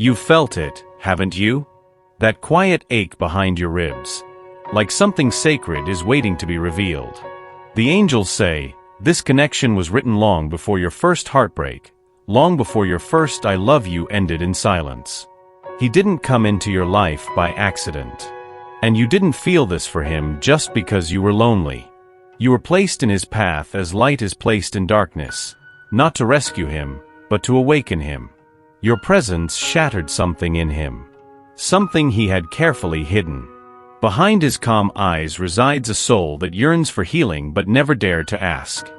You've felt it, haven't you? That quiet ache behind your ribs. Like something sacred is waiting to be revealed. The angels say, this connection was written long before your first heartbreak, long before your first I love you ended in silence. He didn't come into your life by accident. And you didn't feel this for him just because you were lonely. You were placed in his path as light is placed in darkness, not to rescue him, but to awaken him. Your presence shattered something in him. Something he had carefully hidden. Behind his calm eyes resides a soul that yearns for healing but never dared to ask.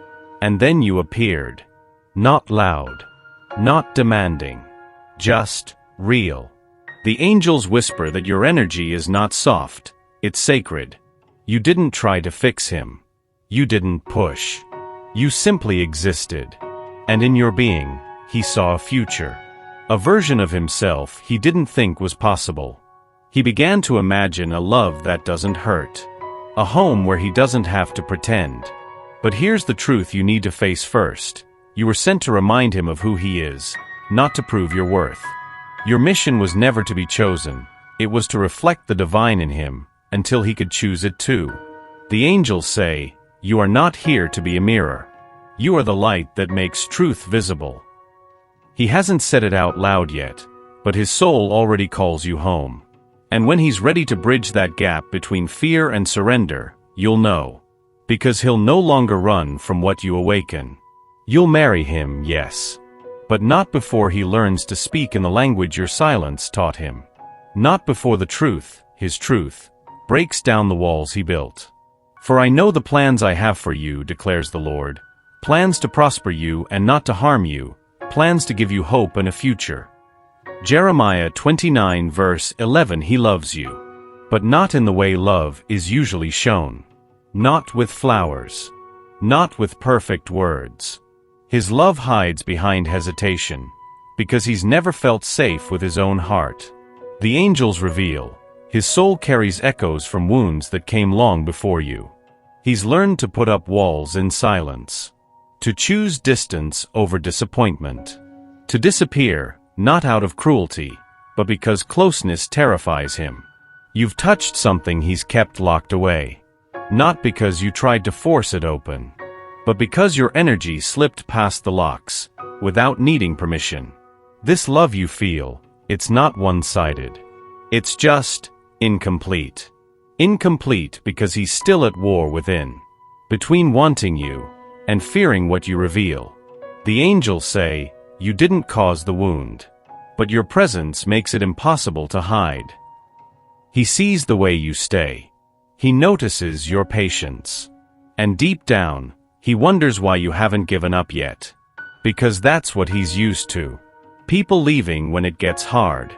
And then you appeared. Not loud. Not demanding. Just real. The angels whisper that your energy is not soft, it's sacred. You didn't try to fix him. You didn't push. You simply existed. And in your being, he saw a future. A version of himself he didn't think was possible. He began to imagine a love that doesn't hurt. A home where he doesn't have to pretend. But here's the truth you need to face first. You were sent to remind him of who he is, not to prove your worth. Your mission was never to be chosen. It was to reflect the divine in him, until he could choose it too. The angels say, you are not here to be a mirror. You are the light that makes truth visible. He hasn't said it out loud yet, but his soul already calls you home. And when he's ready to bridge that gap between fear and surrender, you'll know. Because he'll no longer run from what you awaken. You'll marry him, yes. But not before he learns to speak in the language your silence taught him. Not before the truth, his truth, breaks down the walls he built. For I know the plans I have for you, declares the Lord. Plans to prosper you and not to harm you. Plans to give you hope and a future. Jeremiah 29 verse 11. He loves you. But not in the way love is usually shown. Not with flowers. Not with perfect words. His love hides behind hesitation, because he's never felt safe with his own heart. The angels reveal, his soul carries echoes from wounds that came long before you. He's learned to put up walls in silence. To choose distance over disappointment. To disappear, not out of cruelty, but because closeness terrifies him. You've touched something he's kept locked away. Not because you tried to force it open. But because your energy slipped past the locks, without needing permission. This love you feel, it's not one-sided. It's just incomplete. Incomplete because he's still at war within. Between wanting you and fearing what you reveal. The angels say, you didn't cause the wound. But your presence makes it impossible to hide. He sees the way you stay. He notices your patience. And deep down, he wonders why you haven't given up yet. Because that's what he's used to. People leaving when it gets hard.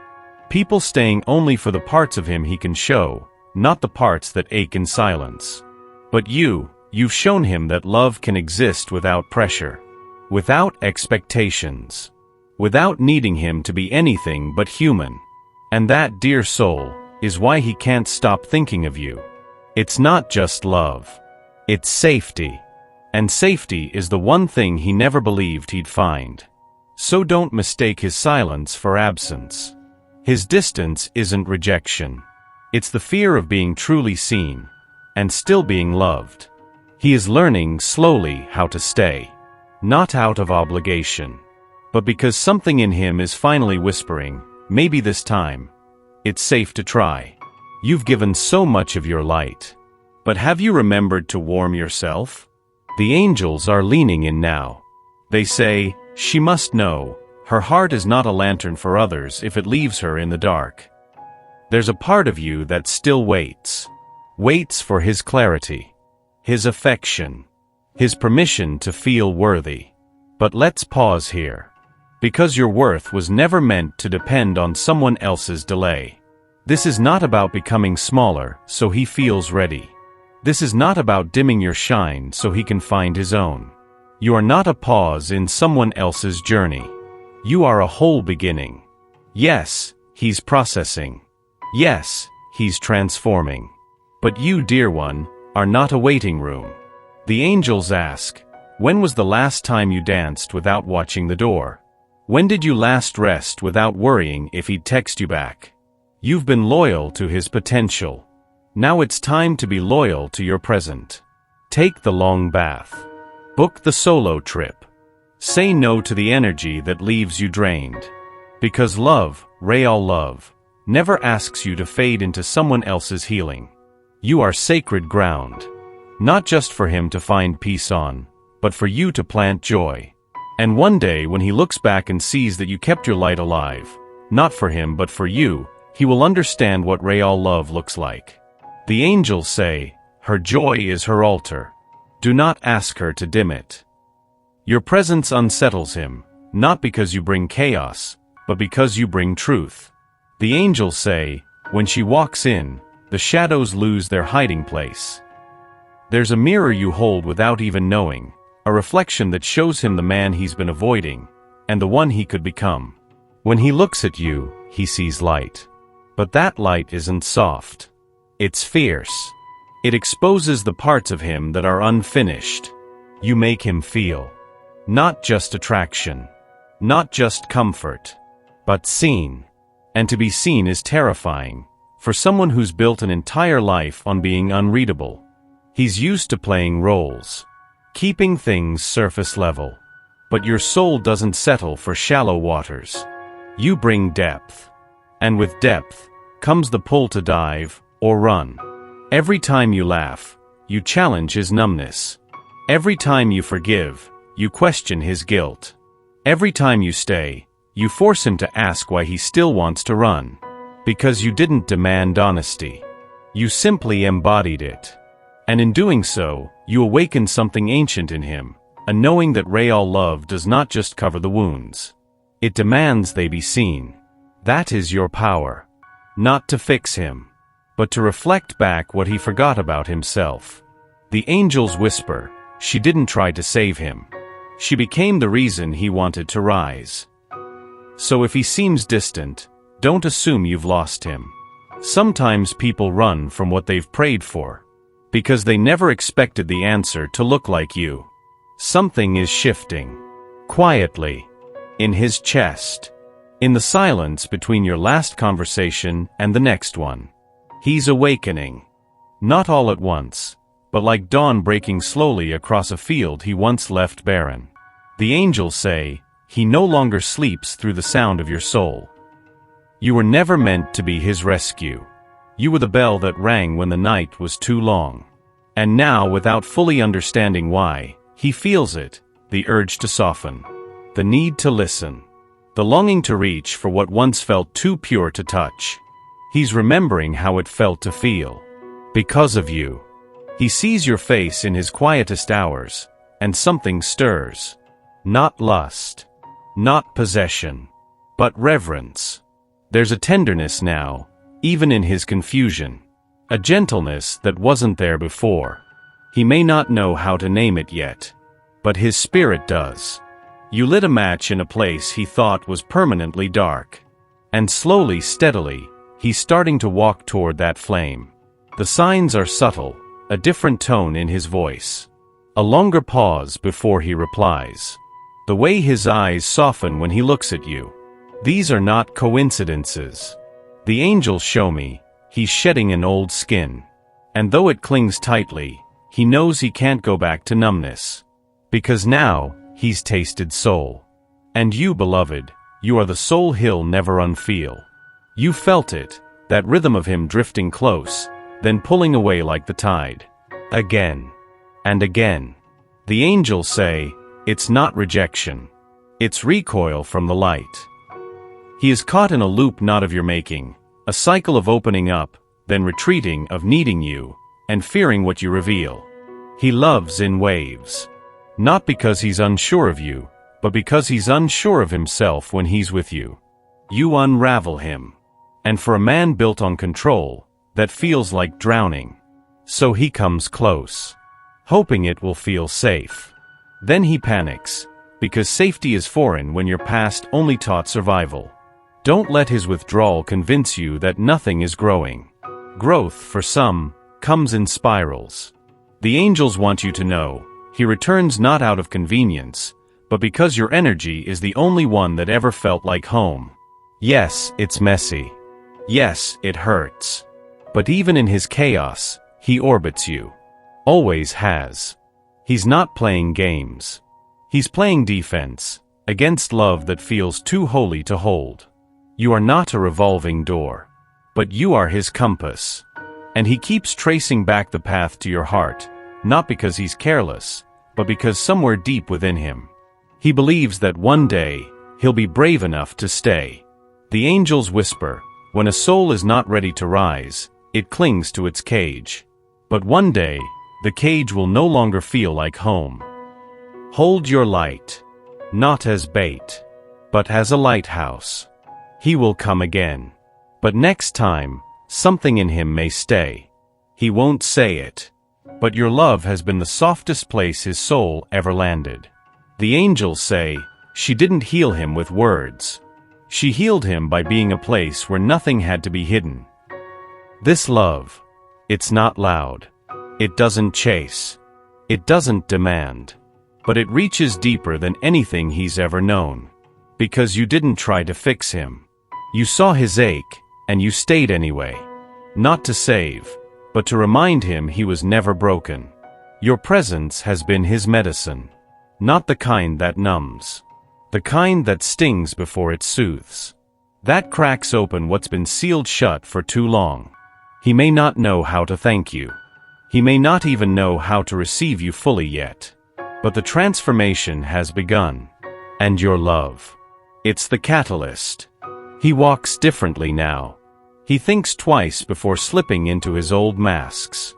People staying only for the parts of him he can show, not the parts that ache in silence. But you've shown him that love can exist without pressure. Without expectations. Without needing him to be anything but human. And that, dear soul, is why he can't stop thinking of you. It's not just love. It's safety. And safety is the one thing he never believed he'd find. So don't mistake his silence for absence. His distance isn't rejection. It's the fear of being truly seen, and still being loved. He is learning slowly how to stay. Not out of obligation, but because something in him is finally whispering, maybe this time, it's safe to try. You've given so much of your light. But have you remembered to warm yourself? The angels are leaning in now. They say, she must know, her heart is not a lantern for others if it leaves her in the dark. There's a part of you that still waits. Waits for his clarity. His affection. His permission to feel worthy. But let's pause here. Because your worth was never meant to depend on someone else's delay. This is not about becoming smaller so he feels ready. This is not about dimming your shine so he can find his own. You are not a pause in someone else's journey. You are a whole beginning. Yes, he's processing. Yes, he's transforming. But you, dear one, are not a waiting room. The angels ask, when was the last time you danced without watching the door? When did you last rest without worrying if he'd text you back? You've been loyal to his potential. Now it's time to be loyal to your present. Take the long bath. Book the solo trip. Say no to the energy that leaves you drained. Because love, real love, never asks you to fade into someone else's healing. You are sacred ground. Not just for him to find peace on, but for you to plant joy. And one day when he looks back and sees that you kept your light alive, not for him but for you, he will understand what real love looks like. The angels say, her joy is her altar. Do not ask her to dim it. Your presence unsettles him, not because you bring chaos, but because you bring truth. The angels say, when she walks in, the shadows lose their hiding place. There's a mirror you hold without even knowing, a reflection that shows him the man he's been avoiding, and the one he could become. When he looks at you, he sees light. But that light isn't soft. It's fierce. It exposes the parts of him that are unfinished. You make him feel. Not just attraction. Not just comfort. But seen. And to be seen is terrifying, for someone who's built an entire life on being unreadable. He's used to playing roles. Keeping things surface level. But your soul doesn't settle for shallow waters. You bring depth. And with depth, comes the pull to dive, or run. Every time you laugh, you challenge his numbness. Every time you forgive, you question his guilt. Every time you stay, you force him to ask why he still wants to run. Because you didn't demand honesty. You simply embodied it. And in doing so, you awaken something ancient in him, a knowing that real love does not just cover the wounds. It demands they be seen. That is your power. Not to fix him, but to reflect back what he forgot about himself. The angels whisper, she didn't try to save him. She became the reason he wanted to rise. So if he seems distant, don't assume you've lost him. Sometimes people run from what they've prayed for, because they never expected the answer to look like you. Something is shifting. Quietly. In his chest. In the silence between your last conversation and the next one. He's awakening. Not all at once, but like dawn breaking slowly across a field he once left barren. The angels say, he no longer sleeps through the sound of your soul. You were never meant to be his rescue. You were the bell that rang when the night was too long. And now, without fully understanding why, he feels it, the urge to soften, the need to listen, the longing to reach for what once felt too pure to touch. He's remembering how it felt to feel. Because of you. He sees your face in his quietest hours, and something stirs. Not lust. Not possession. But reverence. There's a tenderness now, even in his confusion. A gentleness that wasn't there before. He may not know how to name it yet. But his spirit does. You lit a match in a place he thought was permanently dark. And slowly, steadily, he's starting to walk toward that flame. The signs are subtle, a different tone in his voice. A longer pause before he replies. The way his eyes soften when he looks at you. These are not coincidences. The angels show me, he's shedding an old skin. And though it clings tightly, he knows he can't go back to numbness. Because now, he's tasted soul. And you, beloved, you are the soul he'll never unfeel. You felt it, that rhythm of him drifting close, then pulling away like the tide. Again. And again. The angels say, it's not rejection. It's recoil from the light. He is caught in a loop not of your making, a cycle of opening up, then retreating, of needing you, and fearing what you reveal. He loves in waves. Not because he's unsure of you, but because he's unsure of himself when he's with you. You unravel him. And for a man built on control, that feels like drowning. So he comes close, hoping it will feel safe. Then he panics, because safety is foreign when your past only taught survival. Don't let his withdrawal convince you that nothing is growing. Growth, for some, comes in spirals. The angels want you to know, he returns not out of convenience, but because your energy is the only one that ever felt like home. Yes, it's messy. Yes, it hurts. But even in his chaos, he orbits you. Always has. He's not playing games. He's playing defense, against love that feels too holy to hold. You are not a revolving door, but you are his compass. And he keeps tracing back the path to your heart, not because he's careless, but because somewhere deep within him, he believes that one day, he'll be brave enough to stay. The angels whisper, when a soul is not ready to rise, it clings to its cage. But one day, the cage will no longer feel like home. Hold your light, not as bait, but as a lighthouse. He will come again. But next time, something in him may stay. He won't say it. But your love has been the softest place his soul ever landed. The angels say, she didn't heal him with words. She healed him by being a place where nothing had to be hidden. This love, it's not loud. It doesn't chase. It doesn't demand. But it reaches deeper than anything he's ever known. Because you didn't try to fix him. You saw his ache, and you stayed anyway. Not to save, but to remind him he was never broken. Your presence has been his medicine. Not the kind that numbs. The kind that stings before it soothes. That cracks open what's been sealed shut for too long. He may not know how to thank you. He may not even know how to receive you fully yet. But the transformation has begun. And your love. It's the catalyst. He walks differently now. He thinks twice before slipping into his old masks.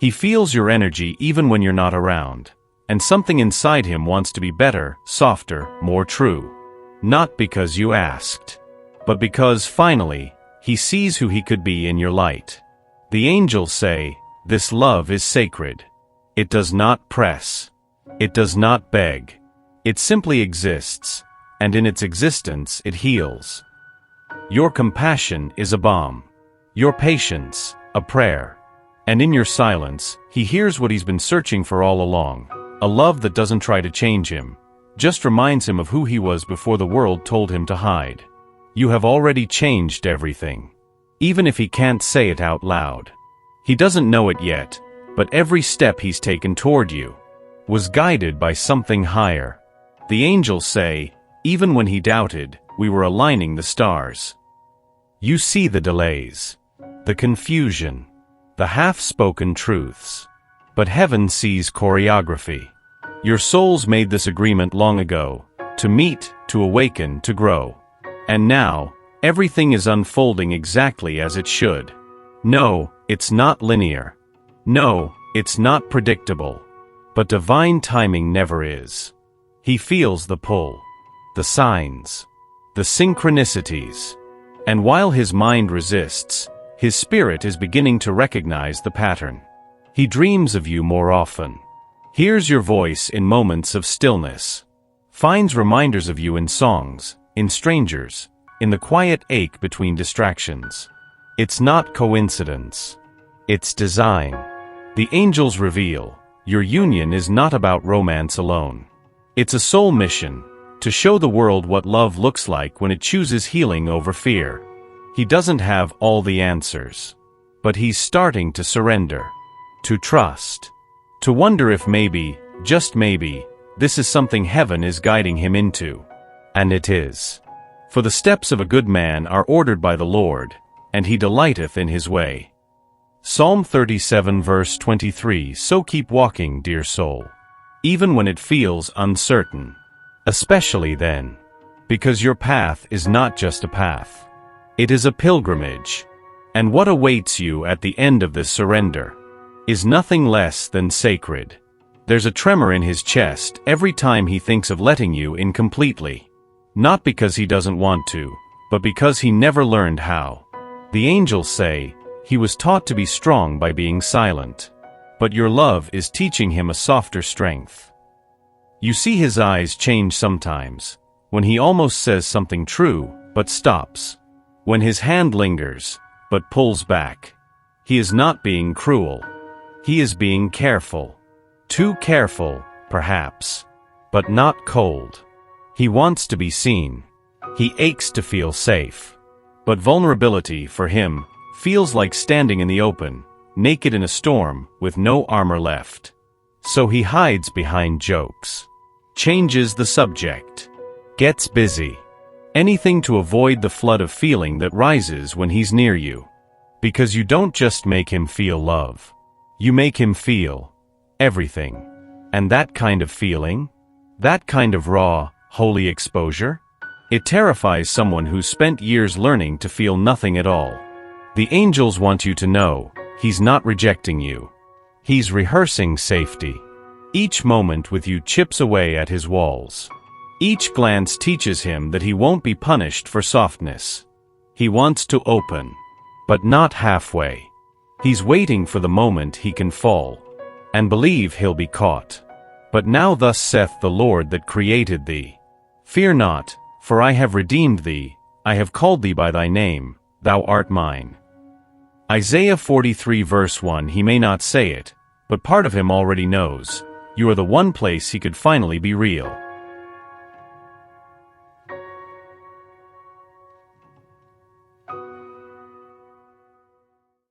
He feels your energy even when you're not around. And something inside him wants to be better, softer, more true. Not because you asked, but because, finally, he sees who he could be in your light. The angels say, this love is sacred. It does not press. It does not beg. It simply exists, and in its existence it heals. Your compassion is a balm. Your patience, a prayer. And in your silence, he hears what he's been searching for all along. A love that doesn't try to change him, just reminds him of who he was before the world told him to hide. You have already changed everything. Even if he can't say it out loud. He doesn't know it yet, but every step he's taken toward you was guided by something higher. The angels say, even when he doubted, we were aligning the stars. You see the delays, the confusion, the half-spoken truths. But heaven sees choreography. Your souls made this agreement long ago, to meet, to awaken, to grow. And now, everything is unfolding exactly as it should. No, it's not linear. No, it's not predictable. But divine timing never is. He feels the pull, the signs, the synchronicities. And while his mind resists, his spirit is beginning to recognize the pattern. He dreams of you more often. Hears your voice in moments of stillness. Finds reminders of you in songs, in strangers, in the quiet ache between distractions. It's not coincidence. It's design. The angels reveal, your union is not about romance alone. It's a soul mission, to show the world what love looks like when it chooses healing over fear. He doesn't have all the answers. But he's starting to surrender. To trust. To wonder if maybe, just maybe, this is something heaven is guiding him into. And it is. For the steps of a good man are ordered by the Lord, and he delighteth in his way. Psalm 37 verse 23. So keep walking, dear soul. Even when it feels uncertain. Especially then. Because your path is not just a path. It is a pilgrimage. And what awaits you at the end of this surrender is nothing less than sacred. There's a tremor in his chest every time he thinks of letting you in completely. Not because he doesn't want to, but because he never learned how. The angels say, he was taught to be strong by being silent. But your love is teaching him a softer strength. You see his eyes change sometimes, when he almost says something true, but stops. When his hand lingers, but pulls back. He is not being cruel. He is being careful. Too careful, perhaps. but not cold. He wants to be seen. He aches to feel safe. But vulnerability, for him, feels like standing in the open, naked in a storm, with no armor left. So he hides behind jokes. Changes the subject. Gets busy. Anything to avoid the flood of feeling that rises when he's near you. Because you don't just make him feel love. You make him feel everything. And that kind of feeling? That kind of raw, holy exposure? It terrifies someone who's spent years learning to feel nothing at all. The angels want you to know, he's not rejecting you. He's rehearsing safety. Each moment with you chips away at his walls. Each glance teaches him that he won't be punished for softness. He wants to open, but not halfway. He's waiting for the moment he can fall, and believe he'll be caught. But now thus saith the Lord that created thee. Fear not, for I have redeemed thee, I have called thee by thy name, thou art mine. Isaiah 43 verse 1. He may not say it, but part of him already knows. You are the one place he could finally be real.